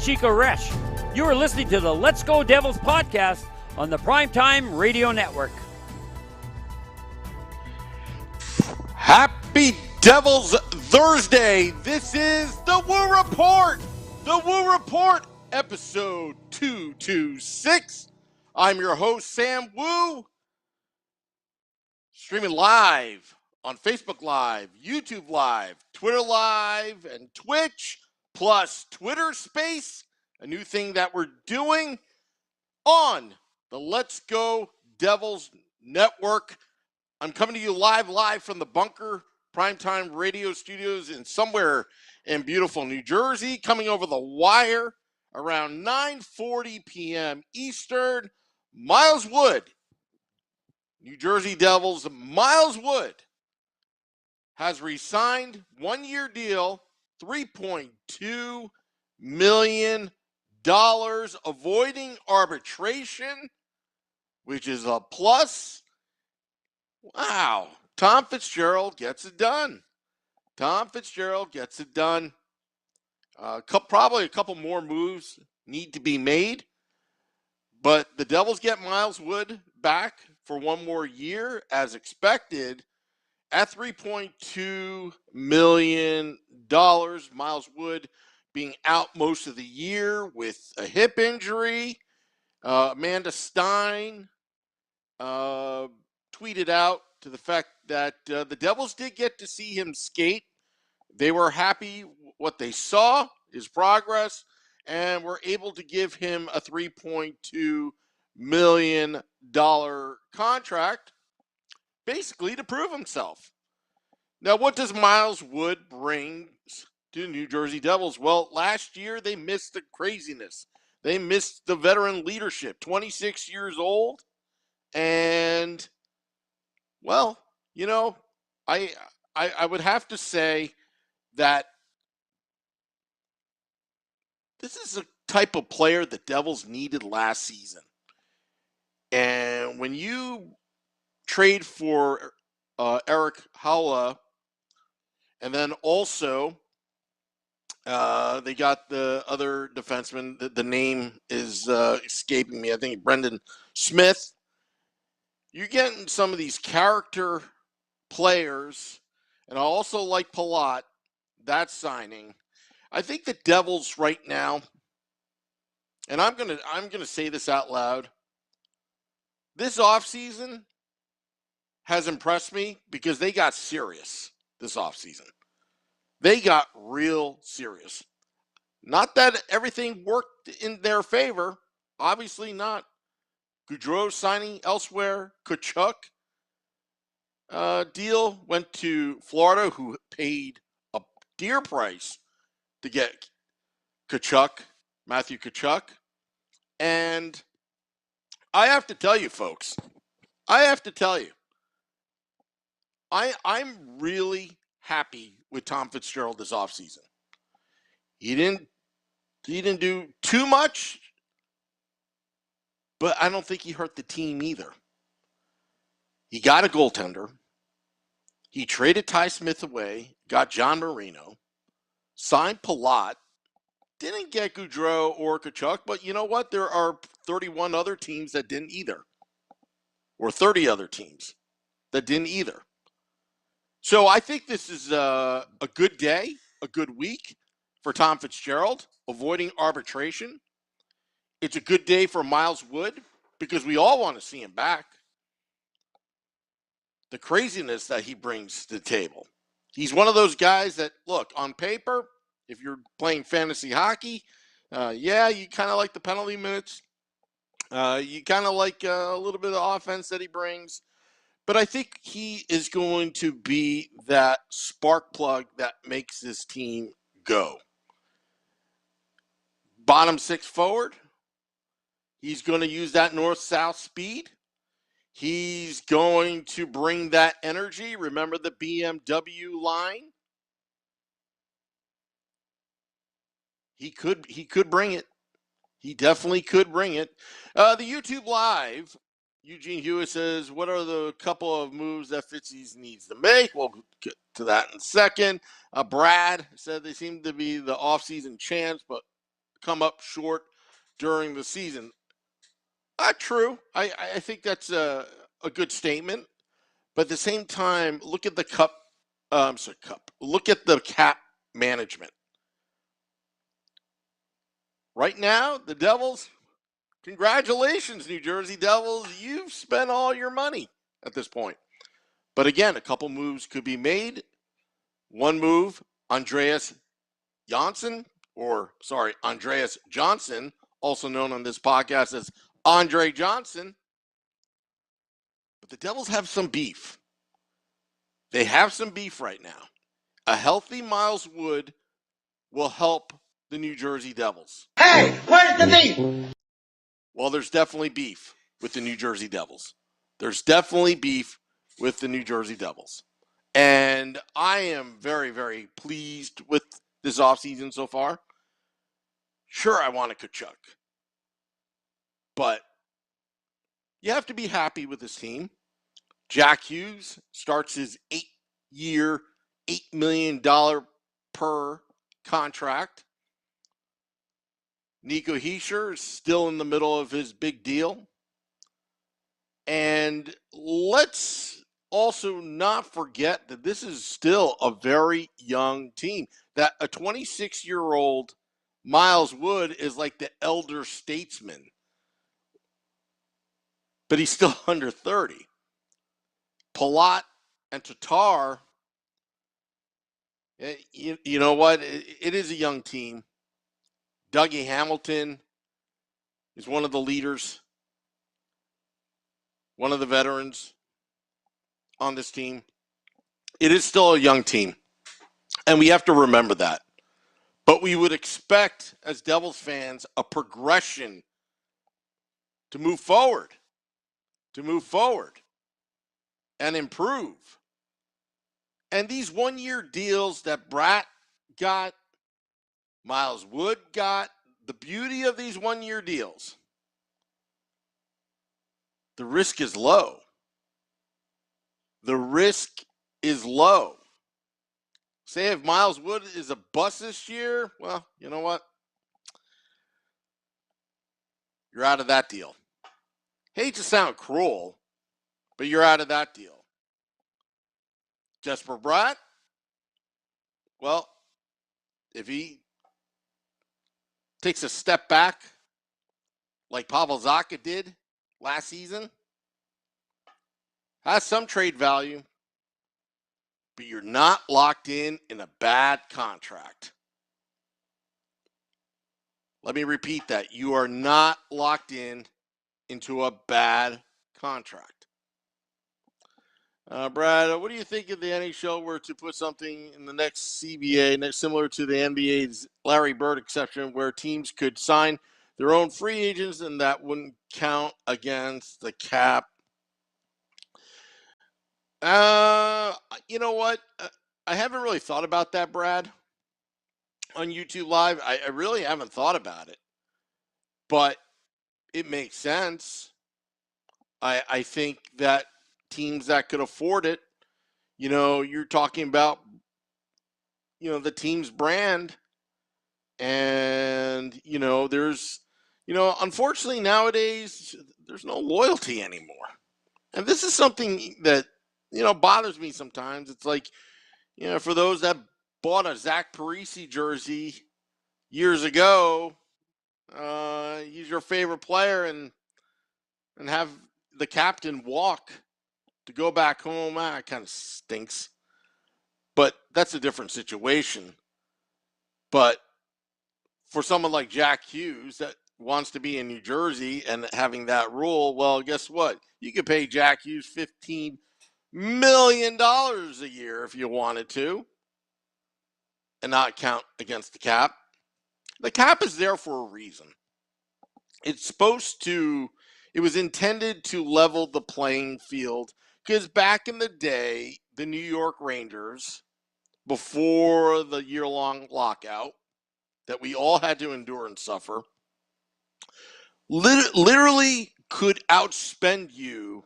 Chico Resch. You are listening to the Let's Go Devils podcast on the Primetime Radio Network. Happy Devils Thursday. This is the Woo Report. The Woo Report, episode 226. I'm your host, Sam Woo. Streaming live on Facebook Live, YouTube Live, Twitter Live, and Twitch, plus Twitter Space, a new thing that we're doing on the Let's Go Devils Network. I'm coming to you live from the Bunker Primetime Radio Studios in somewhere in beautiful New Jersey, coming over the wire around 9:40 p.m. Eastern. Miles Wood, New Jersey Devils, Miles Wood has re-signed, one-year deal, $3.2 million, avoiding arbitration, which is a plus. Wow. Tom Fitzgerald gets it done. Probably a couple more moves need to be made, but the Devils get Miles Wood back for one more year as expected at $3.2 million. Miles Wood being out most of the year with a hip injury. Amanda Stein tweeted out to the fact that the Devils did get to see him skate. They were happy what they saw, his progress, and were able to give him a $3.2 million contract, basically to prove himself. Now, what does Miles Wood bring to New Jersey Devils? Well, last year they missed the craziness. They missed the veteran leadership, 26 years old. And, well, you know, I would have to say that this is a type of player the Devils needed last season. And when you trade for Eric Halla, and then also they got the other defenseman, the name is escaping me, I think Brendan Smith. You're getting some of these character players, and I also like Palat, that signing. I think the Devils right now, and I'm gonna say this out loud, this offseason has impressed me because they got serious this offseason. They got real serious. Not that everything worked in their favor, obviously not. Gaudreau signing elsewhere, Tkachuk deal went to Florida, who paid a dear price to get Tkachuk, Matthew Tkachuk. And I have to tell you, folks, I'm really happy with Tom Fitzgerald this offseason. He didn't do too much, but I don't think he hurt the team either. He got a goaltender. He traded Ty Smith away, got John Marino, signed Palat, didn't get Gaudreau or Tkachuk, but you know what? There are 31 other teams that didn't either, or 30 other teams that didn't either. So I think this is a good day, a good week for Tom Fitzgerald, avoiding arbitration. It's a good day for Miles Wood because we all want to see him back. The craziness that he brings to the table. He's one of those guys that, look, on paper, if you're playing fantasy hockey, you kind of like the penalty minutes. You kind of like a little bit of offense that he brings. But I think he is going to be that spark plug that makes this team go. Bottom six forward. He's going to use that north-south speed. He's going to bring that energy. Remember the BMW line? He could bring it. He definitely could bring it. The YouTube Live, Eugene Hewitt says, what are the couple of moves that Fitzies needs to make? We'll get to that in a second. Brad said they seem to be the offseason champs, but come up short during the season. True. I think that's a good statement. But at the same time, look at the cup. Look at the cap management. Right now, the Devils, congratulations, New Jersey Devils. You've spent all your money at this point. But again, a couple moves could be made. One move, Andreas Johnson, also known on this podcast as Andre Johnson. But the Devils have some beef. They have some beef right now. A healthy Miles Wood will help the New Jersey Devils. Hey, where's the beef? Well, there's definitely beef with the New Jersey Devils. There's definitely beef with the New Jersey Devils. And I am very, very pleased with this offseason so far. Sure, I want a Kachuk. But you have to be happy with this team. Jack Hughes starts his 8-year, $8 million per contract. Nico Hischier is still in the middle of his big deal. And let's also not forget that this is still a very young team. That a 26-year-old Miles Wood is like the elder statesman. But he's still under 30. Palat and Tatar, you know what? It is a young team. Dougie Hamilton is one of the leaders, one of the veterans on this team. It is still a young team, and we have to remember that. But we would expect, as Devils fans, a progression to move forward and improve. And these one-year deals that Bratt got, Miles Wood got, the beauty of these one-year deals, the risk is low. The risk is low. Say if Miles Wood is a bust this year, well, you know what? You're out of that deal. Hate to sound cruel, but you're out of that deal. Jesper Bratt, well, if he takes a step back like Pavel Zacha did last season, has some trade value, but you're not locked in a bad contract. Let me repeat that. You are not locked into a bad contract. Brad, what do you think if the NHL were to put something in the next CBA, similar to the NBA's Larry Bird exception, where teams could sign their own free agents and that wouldn't count against the cap? You know what? I haven't really thought about that, Brad, on YouTube Live. I really haven't thought about it. But it makes sense. I think that teams that could afford it, you're talking about, the team's brand. And, there's, unfortunately nowadays, there's no loyalty anymore. And this is something that, bothers me sometimes. It's like, for those that bought a Zach Parise jersey years ago, he's your favorite player and have the captain walk to go back home. It kind of stinks. But that's a different situation. But for someone like Jack Hughes that wants to be in New Jersey and having that rule, well, guess what? You could pay Jack Hughes $15 million a year if you wanted to and not count against the cap. The cap is there for a reason. It was intended to level the playing field because back in the day, the New York Rangers, before the year-long lockout that we all had to endure and suffer, literally could outspend you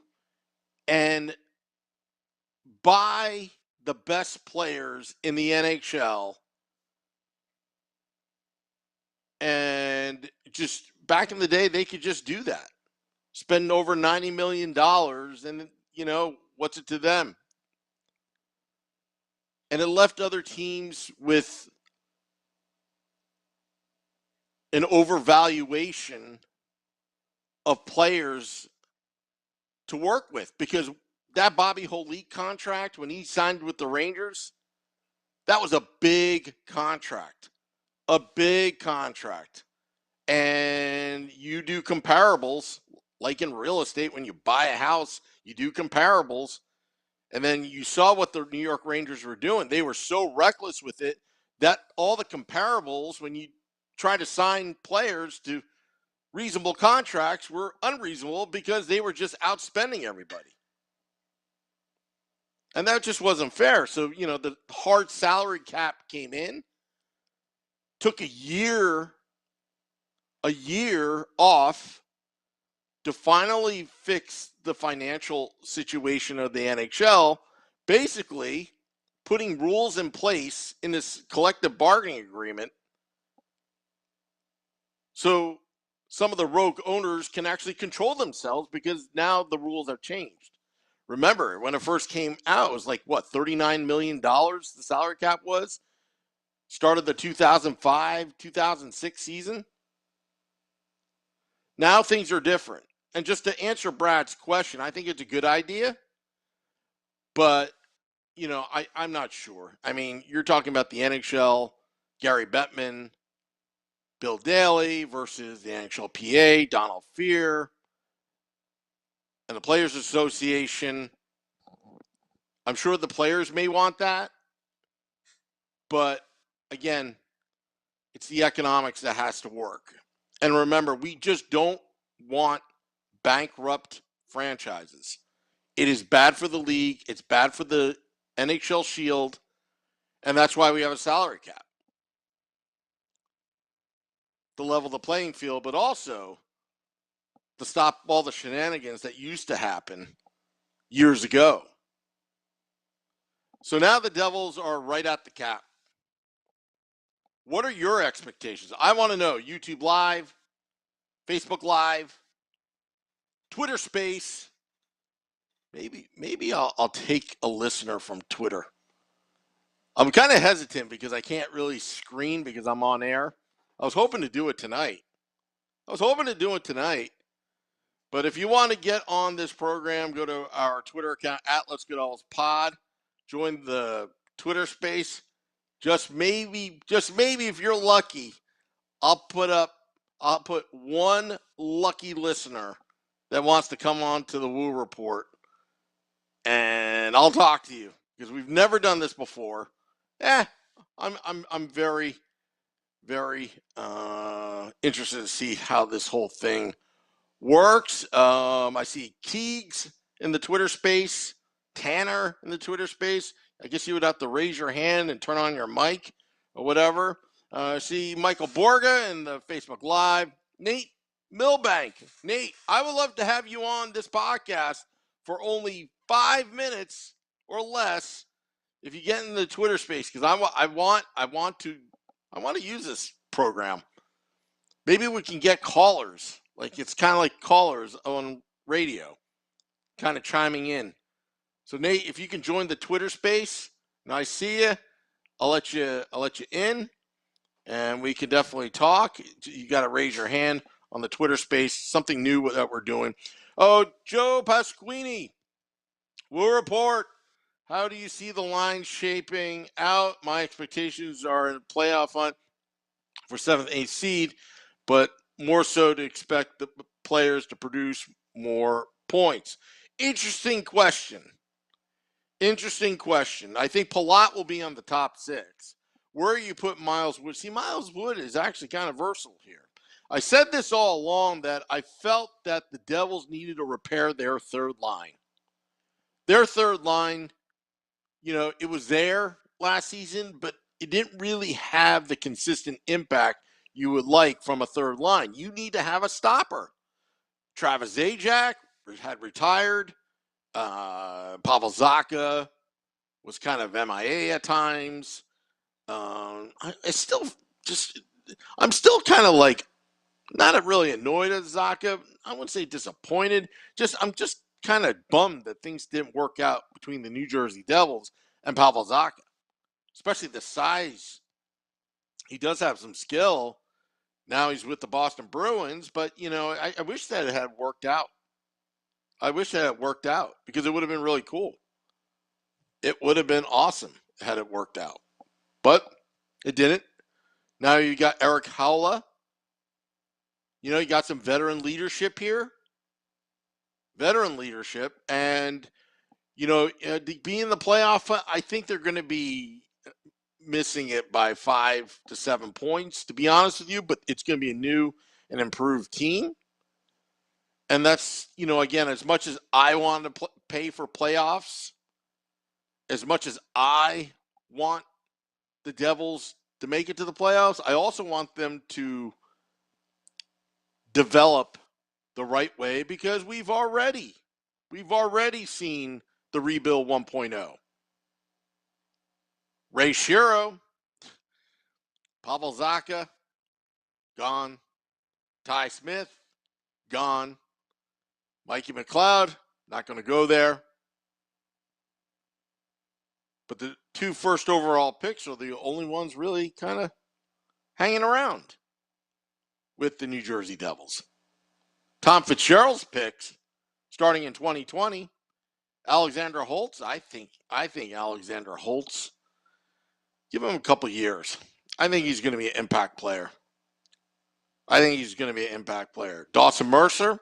and buy the best players in the NHL And just back in the day, they could just do that. Spend over $90 million, and, what's it to them? And it left other teams with an overvaluation of players to work with, because that Bobby Holik contract, when he signed with the Rangers, that was a big contract. A big contract. And you do comparables, like in real estate, when you buy a house, you do comparables. And then you saw what the New York Rangers were doing. They were so reckless with it that all the comparables, when you try to sign players to reasonable contracts, were unreasonable because they were just outspending everybody. And that just wasn't fair. So, the hard salary cap came in, took a year off to finally fix the financial situation of the NHL, basically putting rules in place in this collective bargaining agreement so some of the rogue owners can actually control themselves, because now the rules have changed. Remember, when it first came out, it was like, what, $39 million the salary cap was? Started the 2005, 2006 season. Now things are different. And just to answer Brad's question, I think it's a good idea, but, I'm not sure. I mean, you're talking about the NHL, Gary Bettman, Bill Daly versus the NHLPA, Donald Fear, and the Players Association. I'm sure the players may want that, but again, it's the economics that has to work. And remember, we just don't want bankrupt franchises. It is bad for the league. It's bad for the NHL Shield. And that's why we have a salary cap to level the playing field, but also to stop all the shenanigans that used to happen years ago. So now the Devils are right at the cap. What are your expectations? I want to know. YouTube Live, Facebook Live, Twitter Space. Maybe I'll take a listener from Twitter. I'm kind of hesitant because I can't really screen because I'm on air. I was hoping to do it tonight. But if you want to get on this program, go to our Twitter account at Let's Get Alls Pod. Join the Twitter Space. Just maybe if you're lucky, I'll put one lucky listener that wants to come on to the Woo Report, and I'll talk to you, because we've never done this before. I'm very, very interested to see how this whole thing works. I see Keegs in the Twitter Space, Tanner in the Twitter Space. I guess you would have to raise your hand and turn on your mic or whatever. I see Michael Borga in the Facebook Live. Nate Milbank. Nate, I would love to have you on this podcast for only 5 minutes or less if you get in the Twitter Space, because I want to use this program. Maybe we can get callers. Like, it's kind of like callers on radio, kind of chiming in. So Nate, if you can join the Twitter Space, and I see you, I'll let you in, and we can definitely talk. You got to raise your hand on the Twitter Space. Something new that we're doing. Oh, Joe Pasquini, Woo Report. How do you see the line shaping out? My expectations are in playoff hunt for 7th, 8th seed, but more so to expect the players to produce more points. Interesting question. I think Palat will be on the top 6. Where you put Miles Wood? See, Miles Wood is actually kind of versatile here. I said this all along, that I felt that the Devils needed to repair their third line. Their third line, it was there last season, but it didn't really have the consistent impact you would like from a third line. You need to have a stopper. Travis Zajac had retired. Pavel Zacha was kind of MIA at times. I still just I'm still kind of like not really annoyed at Zaka. I wouldn't say disappointed. I'm just kind of bummed that things didn't work out between the New Jersey Devils and Pavel Zaka, especially the size. He does have some skill. Now he's with the Boston Bruins, but I wish that it had worked out. I wish that it worked out because it would have been really cool. It would have been awesome had it worked out, but it didn't. Now you got Eric Howla. You got some veteran leadership here. And being in the playoff, I think they're going to be missing it by 5 to 7 points, to be honest with you, but it's going to be a new and improved team. And that's, again, as much as I want to pay for playoffs, as much as I want the Devils to make it to the playoffs, I also want them to develop the right way because we've already seen the rebuild 1.0. Ray Shero, Pavel Zacha, gone. Ty Smith, gone. Mikey McLeod, not going to go there. But the 2 first overall picks are the only ones really kind of hanging around with the New Jersey Devils. Tom Fitzgerald's picks, starting in 2020, Alexander Holtz. I think Alexander Holtz, give him a couple years. I think he's going to be an impact player. Dawson Mercer,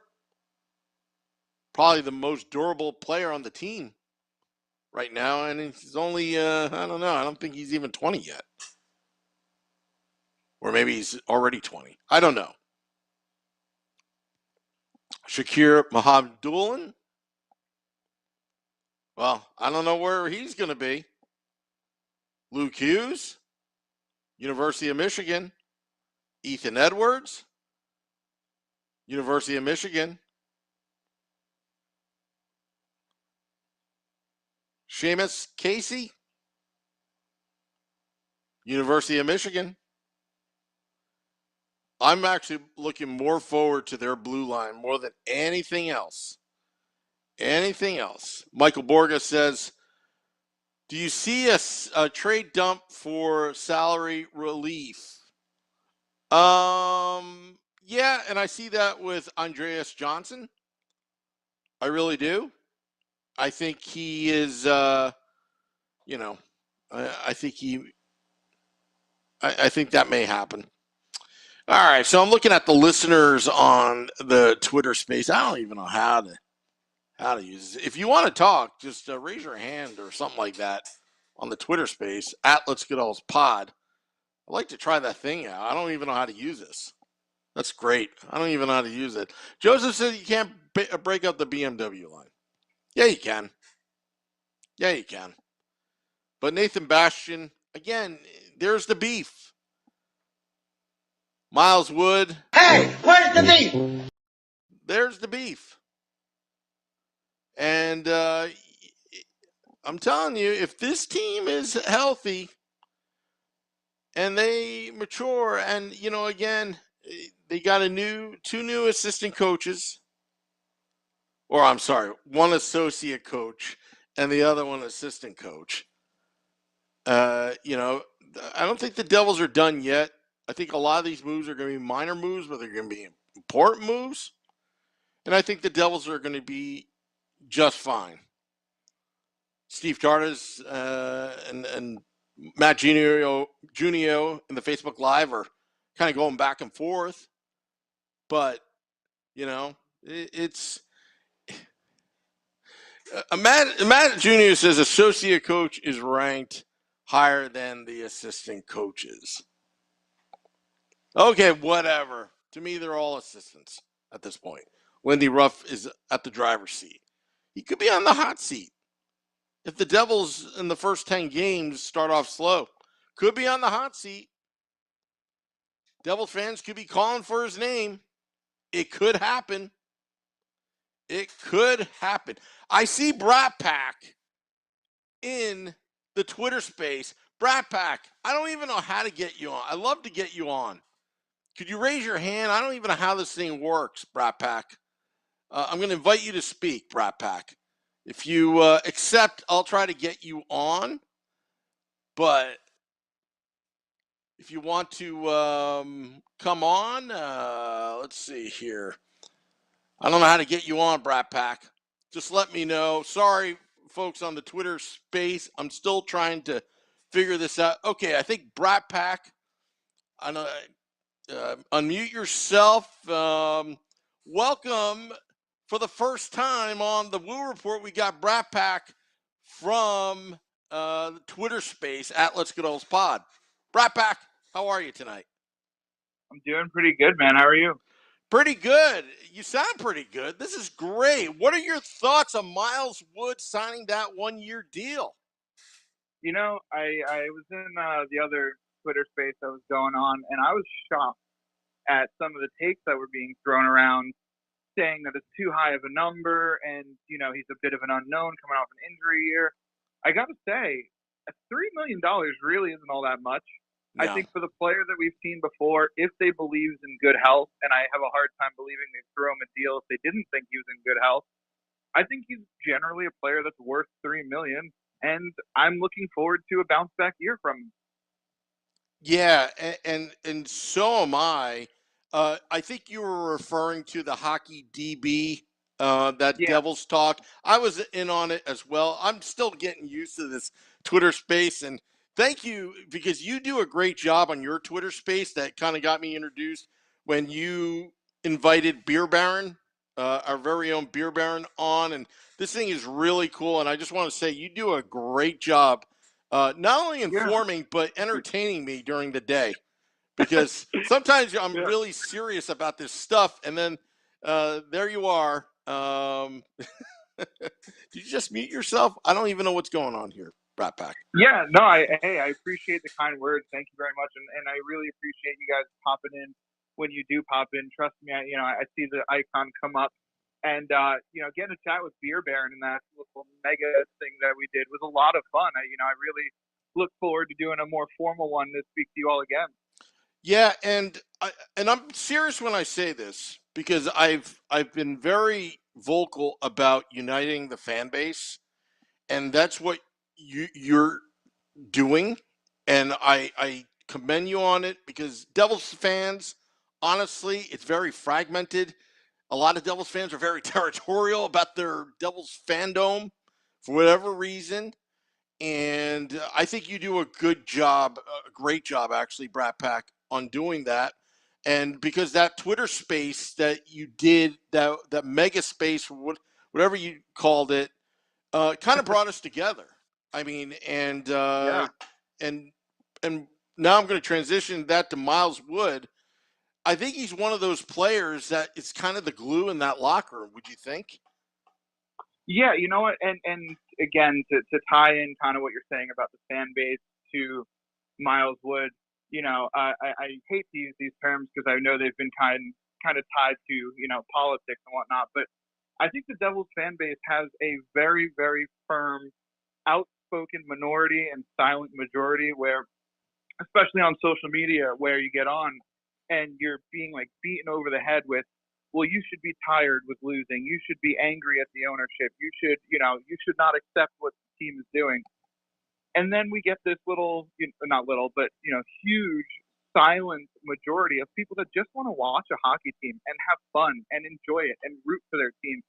probably the most durable player on the team right now, and he's only, I don't know, I don't think he's even 20 yet. Or maybe he's already 20. I don't know. Shakir Mahamdullin, well, I don't know where he's going to be. Luke Hughes, University of Michigan. Ethan Edwards, University of Michigan. Seamus Casey, University of Michigan. I'm actually looking more forward to their blue line more than anything else. Michael Borga says, do you see a trade dump for salary relief? Yeah, and I see that with Andreas Johnson. I really do. I think he is, I think that may happen. All right, so I'm looking at the listeners on the Twitter space. I don't even know how to use it. If you want to talk, just raise your hand or something like that on the Twitter space at Let's Get All's Pod. I'd like to try that thing out. I don't even know how to use this. That's great. I don't even know how to use it. Joseph said you can't break up the BMW line. Yeah, you can. But Nathan Bastian, again, there's the beef. Miles Wood. Hey, where's the beef? There's the beef. And I'm telling you, if this team is healthy and they mature and, again, they got two new assistant coaches, or I'm sorry, one associate coach and the other one assistant coach. I don't think the Devils are done yet. I think a lot of these moves are going to be minor moves, but they're going to be important moves. And I think the Devils are going to be just fine. Steve Tardas and Matt Junio in the Facebook Live are kind of going back and forth. But, it's Matt Junio says associate coach is ranked higher than the assistant coaches. Okay, whatever. To me, they're all assistants at this point. Lindy Ruff is at the driver's seat. He could be on the hot seat. If the Devils in the first 10 games start off slow, could be on the hot seat. Devils fans could be calling for his name. It could happen. I see Brat Pack in the Twitter space. Brat Pack, I don't even know how to get you on. I love to get you on. Could you raise your hand? I don't even know how this thing works, Brat Pack. I'm going to invite you to speak, Brat Pack. If you accept, I'll try to get you on. But if you want to come on, let's see here. I don't know how to get you on, Brat Pack. Just let me know. Sorry, folks on the Twitter space. I'm still trying to figure this out. Okay, I think Brat Pack. I know. Unmute yourself. Welcome for the first time on the Woo Report. We got Brat Pack from the Twitter space at Let's Get Olds Pod. Brat Pack, how are you tonight? I'm doing pretty good, man. How are you? Pretty good. You sound pretty good. This is great. What are your thoughts on Miles Wood signing that 1-year deal? You know, I was in the other Twitter space that was going on, and I was shocked at some of the takes that were being thrown around, saying that it's too high of a number, and he's a bit of an unknown coming off an injury year. I got to say, $3 million really isn't all that much. No. I think for the player that we've seen before, if they believed in good health, and I have a hard time believing they'd throw him a deal if they didn't think he was in good health, I think he's generally a player that's worth $3 million, and I'm looking forward to a bounce back year from him. Yeah, and so am I. I think you were referring to the hockey DB that Yeah. Devils talk. I was in on it as well. I'm still getting used to this Twitter space, and thank you because you do a great job on your Twitter space. That kind of got me introduced when you invited Beer Baron, our very own Beer Baron, on, and this thing is really cool. And I just want to say you do a great job. Not only informing, but entertaining me during the day. Because sometimes I'm really serious about this stuff. And then there you are. Did you just mute yourself? I don't even know what's going on here, Brat Pack. Yeah, no, I appreciate the kind words. Thank you very much. And I really appreciate you guys popping in when you do pop in. Trust me, I see the icon come up. And, getting a chat with Beer Baron and that little mega thing that we did was a lot of fun. I really look forward to doing a more formal one to speak to you all again. Yeah, and I'm serious when I say this because I've been very vocal about uniting the fan base, and that's what you're doing, and I commend you on it because Devils fans, honestly, it's very fragmented. A lot of Devils fans are very territorial about their Devils fandom for whatever reason. And I think you do a good job, a great job, actually, Brat Pack, on doing that. And because that Twitter space that you did, that mega space, whatever you called it, kind of brought us together. I mean, and now I'm going to transition that to Miles Wood. I think he's one of those players that is kind of the glue in that locker room. Would you think? Yeah, you know what? And again, to tie in kind of what you're saying about the fan base to Miles Wood, I hate to use these terms because I know they've been kind of tied to politics and whatnot, but I think the Devils fan base has a very, very firm, outspoken minority and silent majority where, especially on social media, where you get on and you're being like beaten over the head with, well, you should be tired with losing. You should be angry at the ownership. You should not accept what the team is doing. And then we get this little, not little, but huge silent majority of people that just want to watch a hockey team and have fun and enjoy it and root for their team.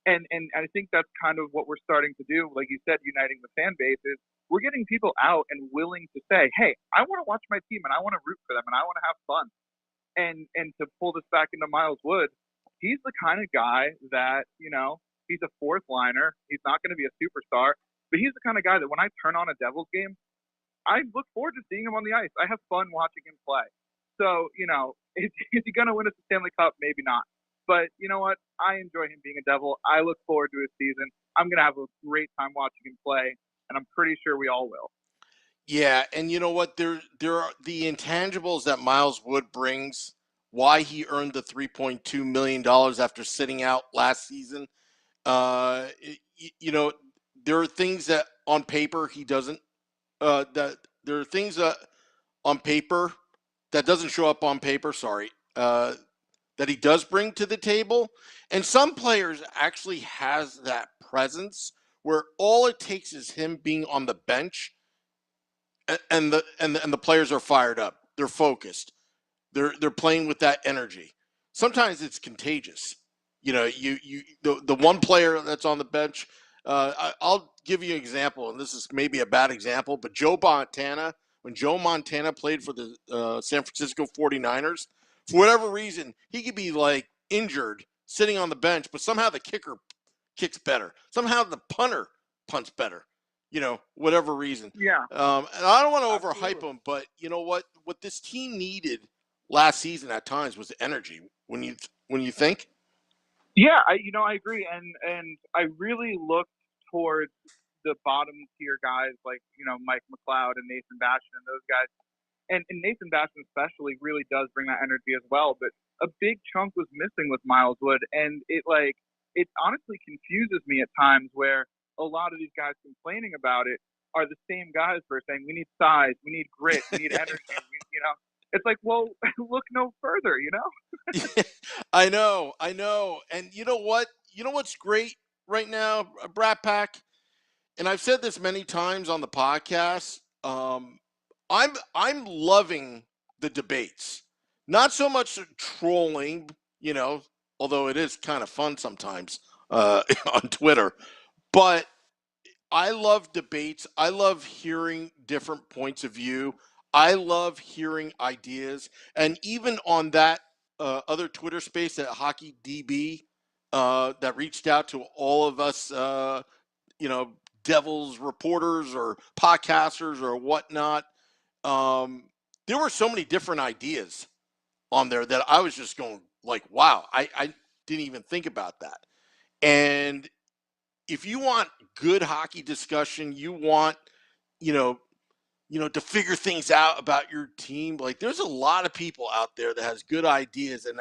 And I think that's kind of what we're starting to do. Like you said, uniting the fan base is we're getting people out and willing to say, hey, I want to watch my team and I want to root for them and I want to have fun. And to pull this back into Miles Wood, he's the kind of guy that, he's a fourth liner. He's not going to be a superstar, but he's the kind of guy that when I turn on a Devils game, I look forward to seeing him on the ice. I have fun watching him play. So, is he going to win us the Stanley Cup? Maybe not. But you know what? I enjoy him being a Devil. I look forward to his season. I'm going to have a great time watching him play, and I'm pretty sure we all will. Yeah, and you know what? There are the intangibles that Miles Wood brings. Why he earned the $3.2 million after sitting out last season. There are things that on paper he doesn't. That there are things that on paper that doesn't show up on paper, that he does bring to the table. And some players actually has that presence where all it takes is him being on the bench and the players are fired up. They're focused. They're playing with that energy. Sometimes it's contagious. The one player that's on the bench. I'll give you an example, and this is maybe a bad example, but Joe Montana, when Joe Montana played for the San Francisco 49ers, for whatever reason, he could be like injured sitting on the bench, but somehow the kicker kicks better. Somehow the punter punts better. Whatever reason. Yeah. And I don't want to overhype Absolutely. him, but you know what? What this team needed last season at times was energy. When you think. Yeah, I agree, and I really look towards the bottom tier guys like Mike McLeod and Nathan Bastion and those guys, and Nathan Bastion especially really does bring that energy as well. But a big chunk was missing with Miles Wood, and it honestly confuses me at times where a lot of these guys complaining about it are the same guys who are saying we need size, we need grit, we need energy. It's like, well, look no further, I know. And you know what? You know what's great right now, Brat Pack? And I've said this many times on the podcast. I'm loving the debates. Not so much trolling, although it is kind of fun sometimes on Twitter. But I love debates. I love hearing different points of view. I love hearing ideas. And even on that other Twitter space, that Hockey DB, that reached out to all of us, Devils reporters or podcasters or whatnot, there were so many different ideas on there that I was just going like, wow, I didn't even think about that. And if you want good hockey discussion, you want, to figure things out about your team. Like there's a lot of people out there that has good ideas. And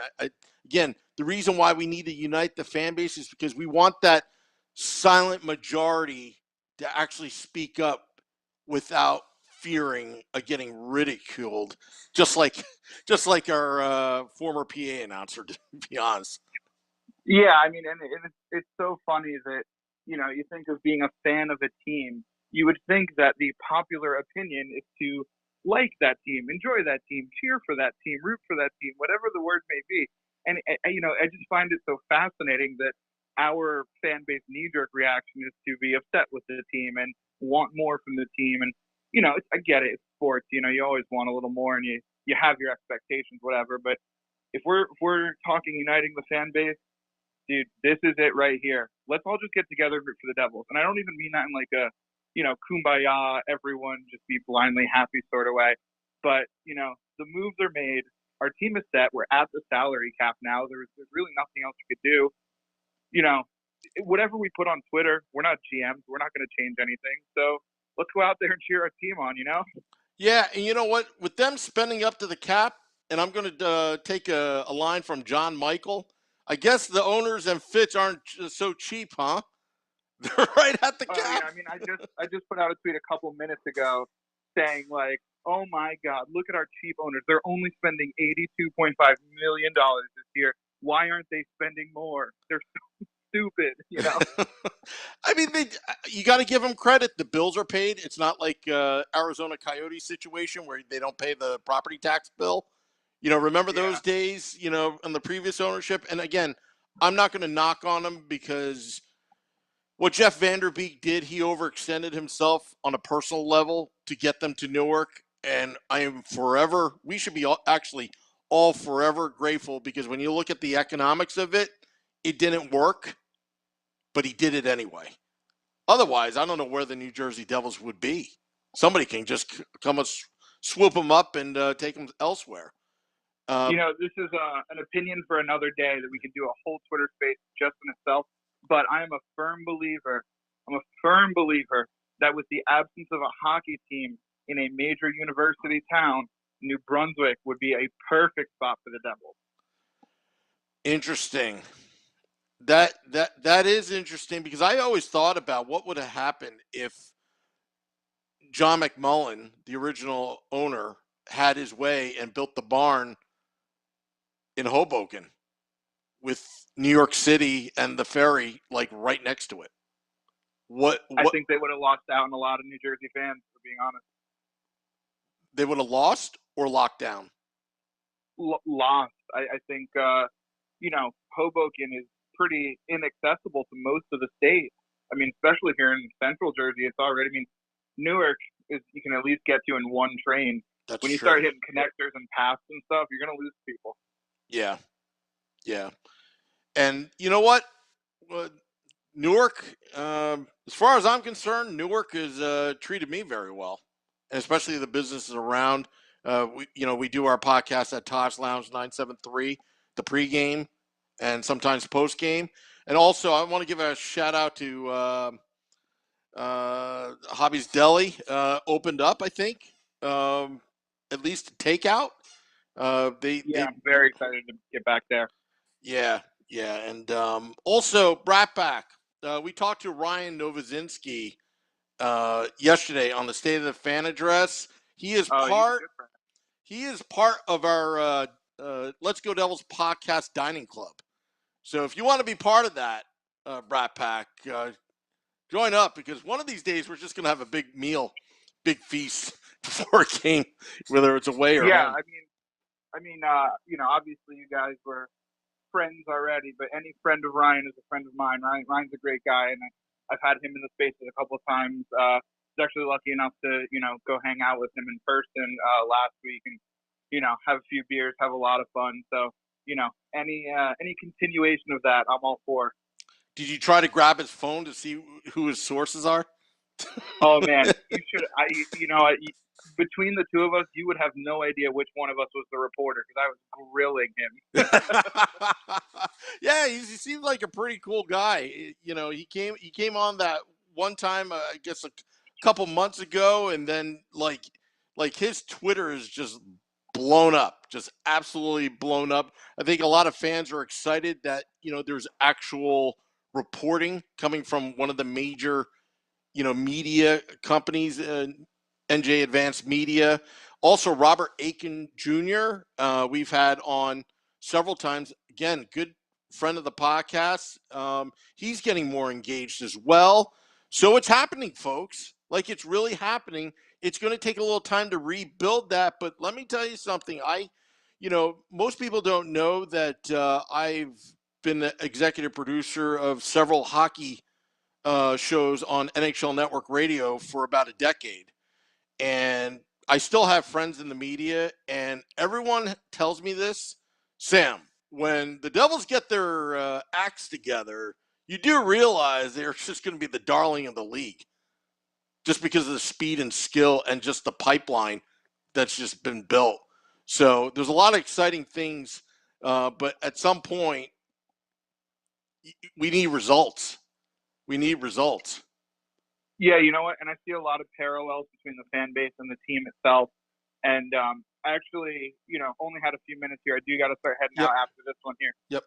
again, the reason why we need to unite the fan base is because we want that silent majority to actually speak up without fearing of getting ridiculed, just like our former PA announcer, to be honest. Yeah, I mean, and it's so funny that you think of being a fan of a team, you would think that the popular opinion is to like that team, enjoy that team, cheer for that team, root for that team, whatever the word may be. And I just find it so fascinating that our fan base knee-jerk reaction is to be upset with the team and want more from the team. And I get it, it's sports. You always want a little more, and you have your expectations, whatever. But if we're talking uniting the fan base, dude, this is it right here. Let's all just get together and root for the Devils. And I don't even mean that in like a, kumbaya, everyone just be blindly happy sort of way. But, the moves are made. Our team is set. We're at the salary cap now. There's really nothing else we could do. Whatever we put on Twitter, we're not GMs. We're not going to change anything. So let's go out there and cheer our team on, Yeah, and you know what? With them spending up to the cap, and I'm going to take a line from John Michael, I guess the owners and Fitch aren't so cheap, huh? They're right at the cap. Yeah, I mean, I just put out a tweet a couple minutes ago saying like, oh my God, look at our cheap owners. They're only spending $82.5 million this year. Why aren't they spending more? They're so stupid, I mean, you got to give them credit. The bills are paid. It's not like Arizona Coyotes situation where they don't pay the property tax bill. Remember those days, in the previous ownership? And again, I'm not going to knock on them because what Jeff Vanderbeek did, he overextended himself on a personal level to get them to Newark. And I am we should be all forever grateful because when you look at the economics of it, it didn't work, but he did it anyway. Otherwise, I don't know where the New Jersey Devils would be. Somebody can just come and swoop them up and take them elsewhere. This is an opinion for another day that we could do a whole Twitter space just in itself. But I am a firm believer that with the absence of a hockey team in a major university town, New Brunswick would be a perfect spot for the Devils. Interesting. That is interesting because I always thought about what would have happened if John McMullen, the original owner, had his way and built the barn in Hoboken with New York City and the ferry like right next to it. I think they would have lost out on a lot of New Jersey fans, for being honest. They would have lost or locked down? Lost. I think, Hoboken is pretty inaccessible to most of the state. I mean, especially here in central Jersey, it's already, Newark is you can at least get to in one train. That's when you true. start hitting connectors and paths and stuff, you're going to lose people. Yeah. Yeah. And you know what? Newark, as far as I'm concerned, Newark has treated me very well, and especially the businesses around. We do our podcast at Tosh Lounge 973, the pregame and sometimes postgame. And also, I want to give a shout out to Hobby's Deli. Opened up, I think, at least takeout. I'm very excited to get back there. Yeah, and also Brat Pack. We talked to Ryan Novozinski yesterday on the State of the Fan address. He is part of our Let's Go Devils podcast dining club. So if you want to be part of that, Brat Pack, join up, because one of these days we're just going to have a big meal, big feast before a game, whether it's away or home. Obviously you guys were friends already, but any friend of Ryan is a friend of mine. Ryan's a great guy, and I've had him in the spaces a couple of times. I was actually lucky enough to, go hang out with him in person last week and, have a few beers, have a lot of fun. So, any continuation of that, I'm all for. Did you try to grab his phone to see who his sources are? Oh man, you should. Between the two of us, you would have no idea which one of us was the reporter, because I was grilling him. Yeah, he seemed like a pretty cool guy. He came on that one time, I guess a couple months ago, and then like his Twitter is just blown up, just absolutely blown up. I think a lot of fans are excited that there's actual reporting coming from one of the major media companies, NJ Advanced Media. Also, Robert Aiken Jr., we've had on several times. Again, good friend of the podcast. He's getting more engaged as well. So it's happening, folks. Like, it's really happening. It's going to take a little time to rebuild that. But let me tell you something. Most people don't know that I've been the executive producer of several hockey shows on NHL Network Radio for about a decade. And I still have friends in the media, and everyone tells me this. Sam, when the Devils get their acts together, you do realize they're just going to be the darling of the league, just because of the speed and skill and just the pipeline that's just been built. So there's a lot of exciting things, but at some point, we need results. We need results. Yeah, you know what? And I see a lot of parallels between the fan base and the team itself. And I actually, only had a few minutes here. I do got to start heading out after this one here. Yep.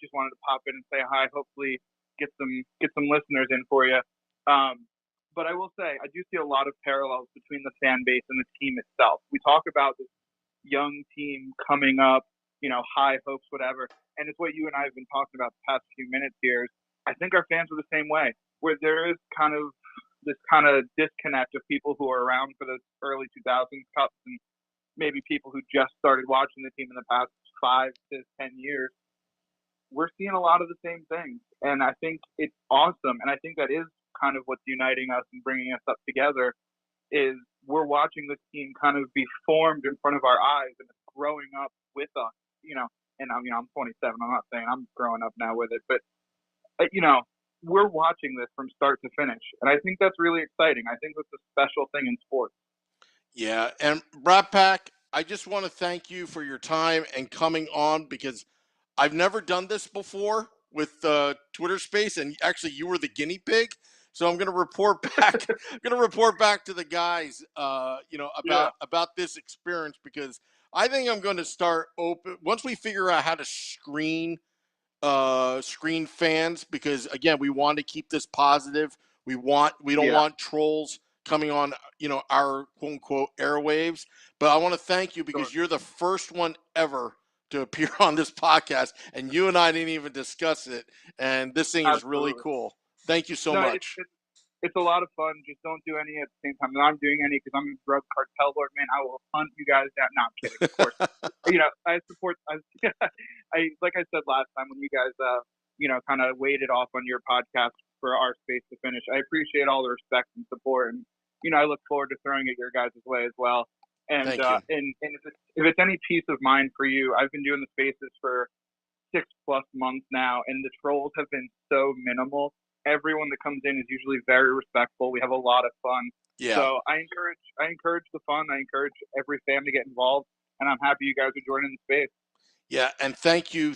Just wanted to pop in and say hi. Hopefully, get some listeners in for you. But I will say, I do see a lot of parallels between the fan base and the team itself. We talk about this young team coming up, high hopes, whatever. And it's what you and I have been talking about the past few minutes here. I think our fans are the same way, where there is kind of this kind of disconnect of people who are around for the early 2000s Cups and maybe people who just started watching the team in the past 5 to 10 years. We're seeing a lot of the same things, and I think it's awesome. And I think that is kind of what's uniting us and bringing us up together, is we're watching this team kind of be formed in front of our eyes, and it's growing up with us, and I'm 27. I'm not saying I'm growing up now with it, but we're watching this from start to finish. And I think that's really exciting. I think that's a special thing in sports. Yeah. And Brat Pack, I just want to thank you for your time and coming on, because I've never done this before with Twitter Space, and actually you were the guinea pig. So I'm going to report back. I'm going to report back to the guys, about this experience, because I think I'm going to start once we figure out how to screen fans, because again, we want to keep this positive. We don't want trolls coming on, our quote unquote airwaves. But I want to thank you because Sure. you're the first one ever to appear on this podcast, and you and I didn't even discuss it. And this thing is really Absolutely. cool. Thank you so No, much. it's a lot of fun. Just don't do any at the same time. I'm doing any because I'm a drug cartel lord, man. I will hunt you guys down. No, I'm kidding, of course. I support. Like I said last time when you guys, kind of waited off on your podcast for our space to finish. I appreciate all the respect and support, and I look forward to throwing it your guys' way as well. And Thank you. and if it's any peace of mind for you, I've been doing the spaces for 6+ months now, and the trolls have been so minimal. Everyone that comes in is usually very respectful. We have a lot of fun. Yeah. So I encourage the fun. I encourage every fan to get involved, and I'm happy you guys are joining the space. Yeah, and thank you,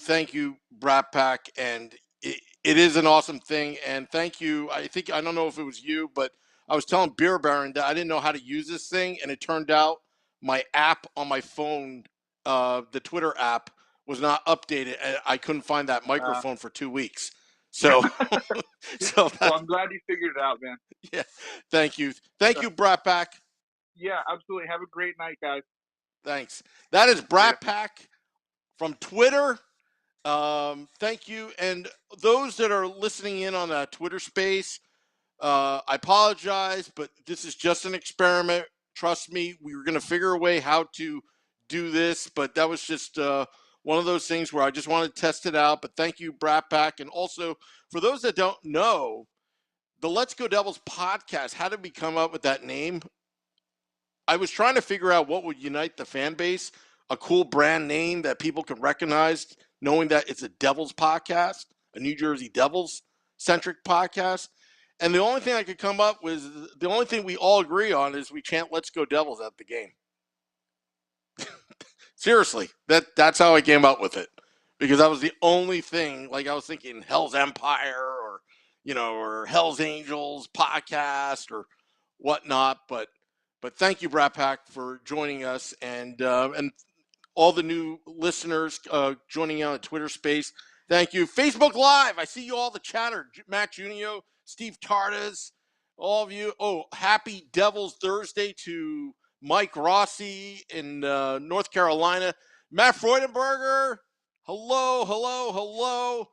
Brat Pack, and it is an awesome thing. And thank you. I don't know if it was you, but I was telling Beer Baron that I didn't know how to use this thing, and it turned out my app on my phone, the Twitter app, was not updated, and I couldn't find that microphone for 2 weeks. So, Well, I'm glad you figured it out, man. Yeah, thank you, Brat Pack. Yeah, absolutely. Have a great night, guys. Thanks. That is Brat Pack from Twitter. Thank you. And those that are listening in on that Twitter space, I apologize, but this is just an experiment. Trust me, we were going to figure a way how to do this, but that was just one of those things where I just wanted to test it out. But thank you, Brat Pack. And also, for those that don't know, the Let's Go Devils podcast, how did we come up with that name? I was trying to figure out what would unite the fan base, a cool brand name that people can recognize, knowing that it's a Devils podcast, a New Jersey Devils centric podcast. And the only thing I could come up with, the only thing we all agree on is we chant "Let's Go Devils" at the game. Seriously, that's how I came up with it, because that was the only thing. Like, I was thinking Hell's Empire or Hell's Angels podcast or whatnot. But thank you, Brat Pack, for joining us, and all the new listeners joining on the Twitter space. Thank you. Facebook Live, I see you all, the chatter. Matt Junio, Steve Tardas, all of you. Oh, happy Devils Thursday to Mike Rossi in North Carolina. Matt Freudenberger, hello.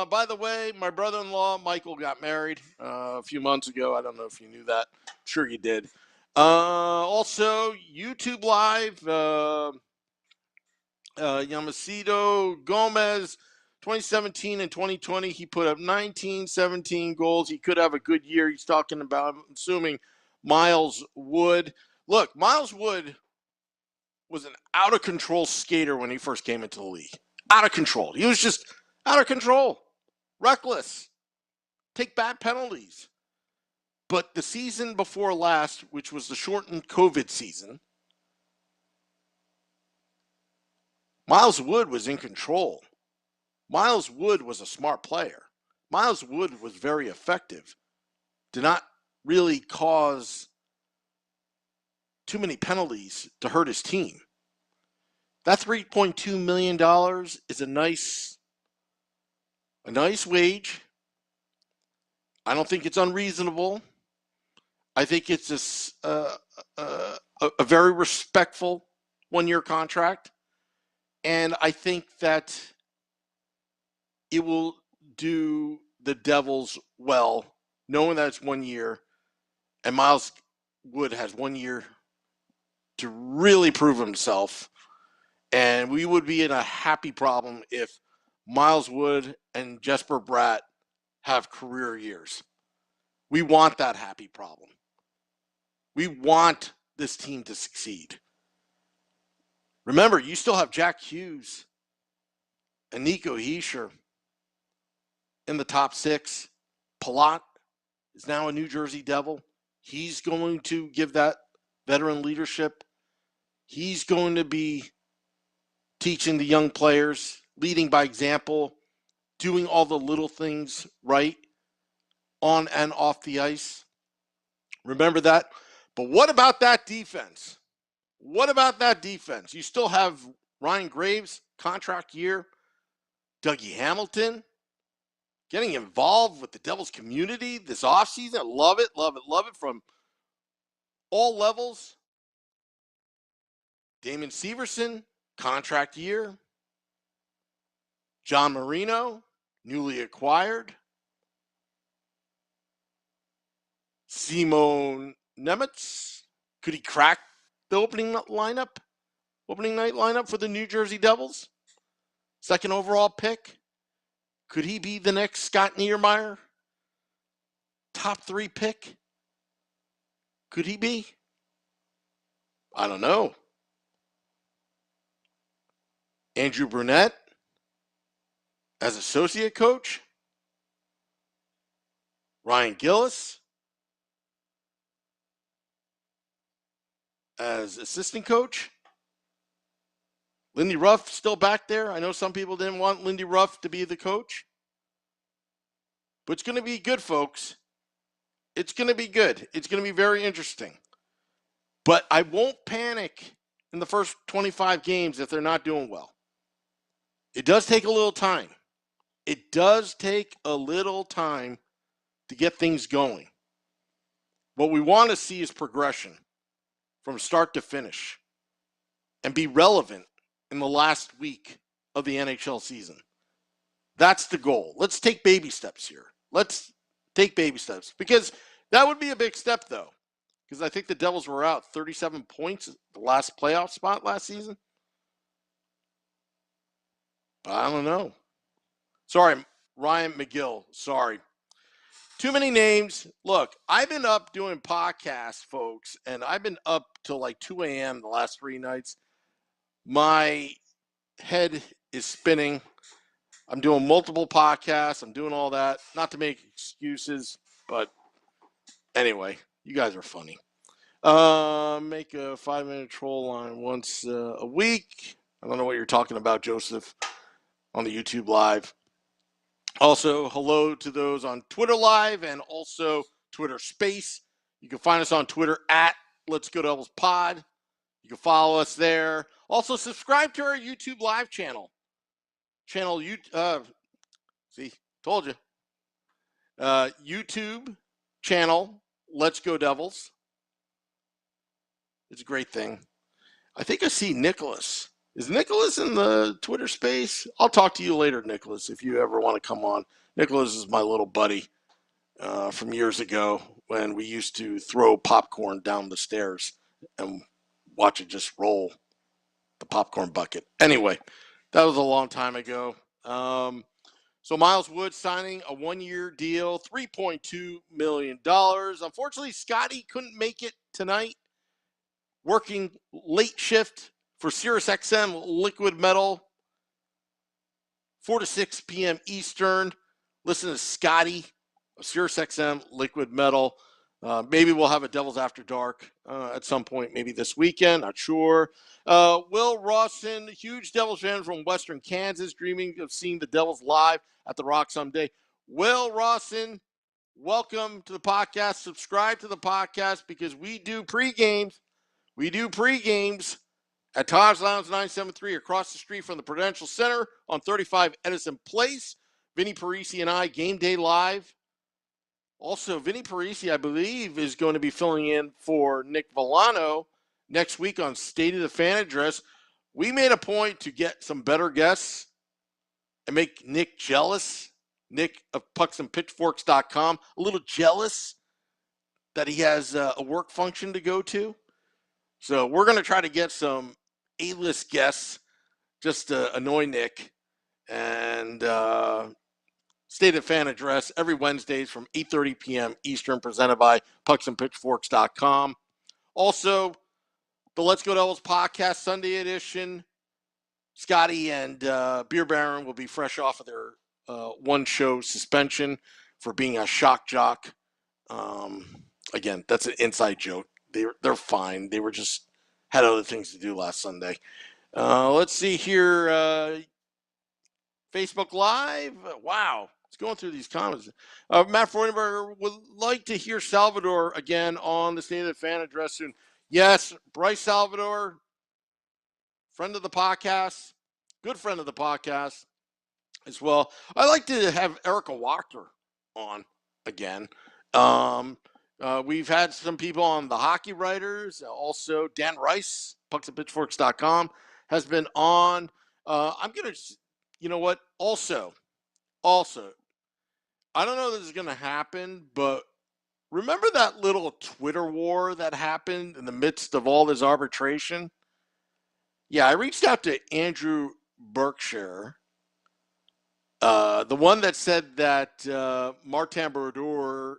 By the way, my brother-in-law, Michael, got married a few months ago. I don't know if you knew that. I'm sure you did. Also, YouTube Live, Yamacito Gomez, 2017 and 2020, he put up 19, 17 goals. He could have a good year. He's talking about, I'm assuming, Miles Wood. Look, Miles Wood was an out-of-control skater when he first came into the league. Out of control. He was just out of control. Reckless. Take bad penalties. But the season before last, which was the shortened COVID season, Miles Wood was in control. Miles Wood was a smart player. Miles Wood was very effective. Did not really cause too many penalties to hurt his team. That $3.2 million is a nice wage. I don't think it's unreasonable. I think it's a very respectful one-year contract. And I think that it will do the Devils well, knowing that it's 1 year, and Miles Wood has 1 year to really prove himself. And we would be in a happy problem if Miles Wood and Jesper Bratt have career years. We want that happy problem. We want this team to succeed. Remember, you still have Jack Hughes and Nico Hischier in the top six. Palat is now a New Jersey Devil. He's going to give that veteran leadership. He's going to be teaching the young players, leading by example, doing all the little things right on and off the ice. Remember that. But what about that defense? You still have Ryan Graves, contract year. Dougie Hamilton getting involved with the Devils community this offseason. Love it from all levels. Damon Severson, contract year. John Marino, newly acquired. Simone Nemitz, could he crack the opening night lineup for the New Jersey Devils? Second overall pick. Could he be the next Scott Niedermayer? Top 3 pick? Could he be? I don't know. Andrew Brunette as associate coach. Ryan Gillis as assistant coach. Lindy Ruff still back there. I know some people didn't want Lindy Ruff to be the coach. But it's going to be good, folks. It's going to be good. It's going to be very interesting. But I won't panic in the first 25 games if they're not doing well. It does take a little time. It does take a little time to get things going. What we want to see is progression from start to finish and be relevant in the last week of the NHL season. That's the goal. Let's take baby steps here. Let's take baby steps because that would be a big step, though, because I think the Devils were out 37 points at the last playoff spot last season. I don't know. Sorry, Ryan McGill. Sorry. Too many names. Look, I've been up doing podcasts, folks, and I've been up till like 2 a.m. the last 3 nights. My head is spinning. I'm doing multiple podcasts. I'm doing all that. Not to make excuses, but anyway, you guys are funny. Make a 5-minute troll line once a week. I don't know what you're talking about, Joseph, on the YouTube Live. Also, hello to those on Twitter Live and also Twitter Space. You can find us on Twitter at Let's Go Devils Pod. You can follow us there. Also, subscribe to our YouTube Live channel. See, told you. YouTube channel, Let's Go Devils. It's a great thing. I think I see Nicholas. Is Nicholas in the Twitter space? I'll talk to you later, Nicholas, if you ever want to come on. Nicholas is my little buddy from years ago when we used to throw popcorn down the stairs and watch it just roll the popcorn bucket. Anyway, that was a long time ago. So Miles Wood signing a 1-year deal, $3.2 million. Unfortunately, Scotty couldn't make it tonight. Working late shift for SiriusXM Liquid Metal, 4 to 6 p.m. Eastern. Listen to Scotty of SiriusXM Liquid Metal. Maybe we'll have a Devils After Dark at some point, maybe this weekend, not sure. Will Rawson, huge Devils fan from Western Kansas, dreaming of seeing the Devils live at the Rock someday. Will Rawson, welcome to the podcast. Subscribe to the podcast because we do pre-games. We do pre-games at Todd's Lounge 973 across the street from the Prudential Center on 35 Edison Place. Vinny Parisi and I, Game Day Live. Also, Vinny Parisi, I believe, is going to be filling in for Nick Villano next week on State of the Fan Address. We made a point to get some better guests and make Nick jealous. Nick of pucksandpitchforks.com, a little jealous that he has a work function to go to. So we're going to try to get some A-list guests just to annoy Nick. And State of Fan Address every Wednesdays from 8:30 p.m. Eastern, presented by pucksandpitchforks.com. Also, the Let's Go Devils podcast Sunday edition. Scotty and Beer Baron will be fresh off of their one-show suspension for being a shock jock. Again, that's an inside joke. They're fine. They were just had other things to do last Sunday. Let's see here. Facebook Live. Wow. Let's go through these comments. Matt Freudenberger would like to hear Salvador again on the State of the Fan Address soon. Yes, Bryce Salvador, friend of the podcast, good friend of the podcast as well. I'd like to have Erica Wachter on again. We've had some people on the Hockey Writers. Also, Dan Rice, pucksandpitchforks.com, has been on. I'm going to, you know what? Also, I don't know if this is going to happen, but remember that little Twitter war that happened in the midst of all this arbitration? Yeah, I reached out to Andrew Berkshire, the one that said that Martin Brodeur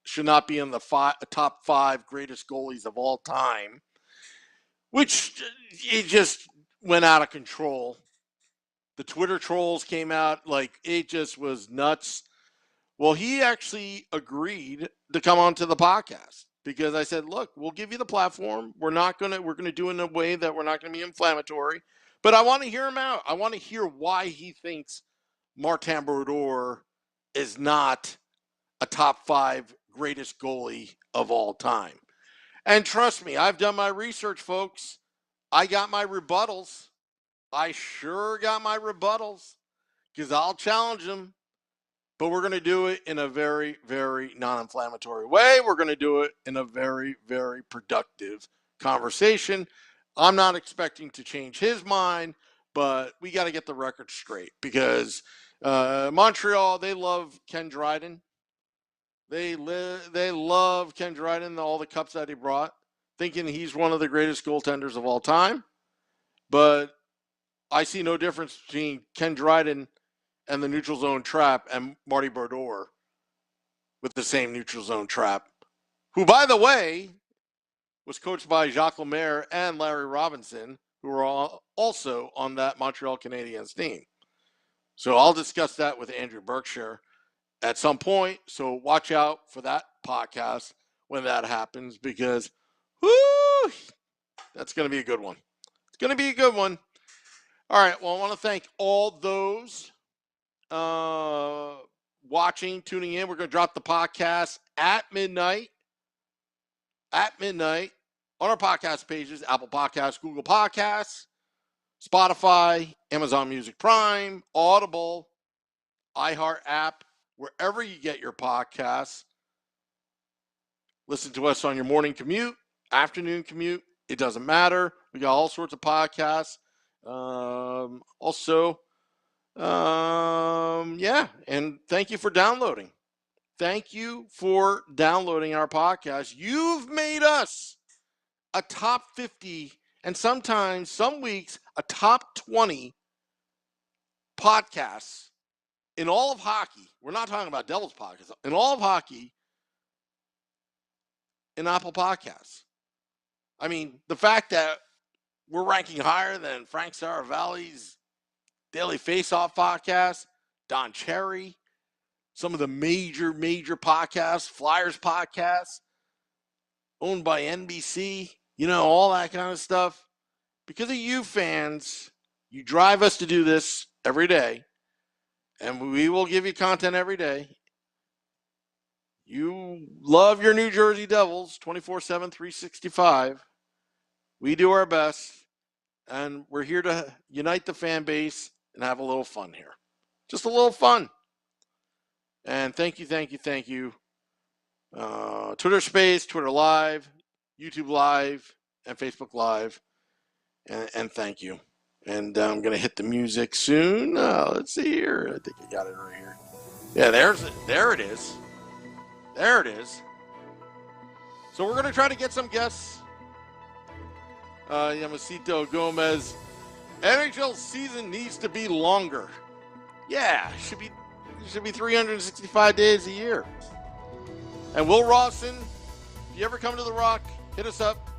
should not be in the top 5 greatest goalies of all time, which it just went out of control. The Twitter trolls came out, like, it just was nuts. Well, he actually agreed to come onto the podcast because I said, look, we'll give you the platform. We're going to do it in a way that we're not going to be inflammatory, but I want to hear him out. I want to hear why he thinks Martin Brodeur is not a top 5 greatest goalie of all time. And trust me, I've done my research, folks. I got my rebuttals. I sure got my rebuttals because I'll challenge him. But we're going to do it in a very, very non-inflammatory way. We're going to do it in a very, very productive conversation. I'm not expecting to change his mind, but we got to get the record straight because Montreal, they love Ken Dryden. They love Ken Dryden, all the cups that he brought, thinking he's one of the greatest goaltenders of all time. But I see no difference between Ken Dryden and the neutral zone trap and Marty Brodeur with the same neutral zone trap, who, by the way, was coached by Jacques Lemaire and Larry Robinson, who were also on that Montreal Canadiens team. So I'll discuss that with Andrew Berkshire at some point. So watch out for that podcast when that happens because, whoo, that's going to be a good one. It's going to be a good one. All right. Well, I want to thank all those watching, tuning in. We're going to drop the podcast at midnight on our podcast pages: Apple Podcasts, Google Podcasts, Spotify, Amazon Music Prime, Audible, iHeart app, wherever you get your podcasts. Listen to us on your morning commute, afternoon commute. It doesn't matter. We got all sorts of podcasts. Yeah, and thank you for downloading. Thank you for downloading our podcast. You've made us a top 50 and sometimes, some weeks, a top 20 podcasts in all of hockey. We're not talking about Devils podcasts. In all of hockey, in Apple Podcasts. I mean, the fact that we're ranking higher than Frank Saravalli's Daily Face-Off podcast, Don Cherry, some of the major podcasts, Flyers podcasts, owned by NBC, all that kind of stuff. Because of you fans, you drive us to do this every day, and we will give you content every day. You love your New Jersey Devils 24/7, 365. We do our best, and we're here to unite the fan base and have a little fun here. Just a little fun. And thank you. Twitter Space, Twitter Live, YouTube Live, and Facebook Live. And thank you. And I'm going to hit the music soon. Let's see here. I think I got it right here. Yeah, there it is. There it is. So we're going to try to get some guests. Yamasito Gomez. NHL season needs to be longer. Yeah, it should be 365 days a year. And Will Rawson, if you ever come to the Rock, hit us up.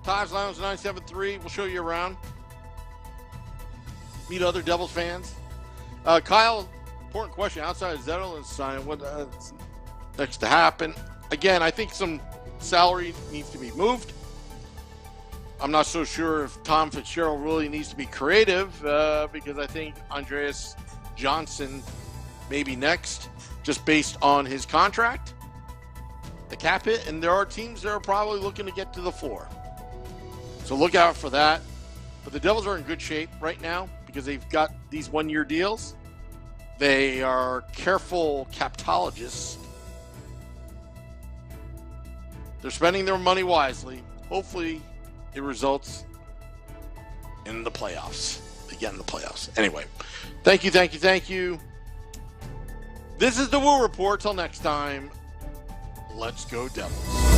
Times Lounge 973. We'll show you around. Meet other Devils fans. Kyle, important question. Outside of Zetterlund's sign, what's next to happen? Again, I think some salary needs to be moved. I'm not so sure if Tom Fitzgerald really needs to be creative because I think Andreas Johnson may be next just based on his contract, the cap hit, and there are teams that are probably looking to get to the floor. So look out for that. But the Devils are in good shape right now because they've got these one-year deals. They are careful capitologists. They're spending their money wisely. Hopefully, it results in the playoffs. Again, the playoffs. Anyway, thank you. This is the Woo Report. Till next time, let's go Devils.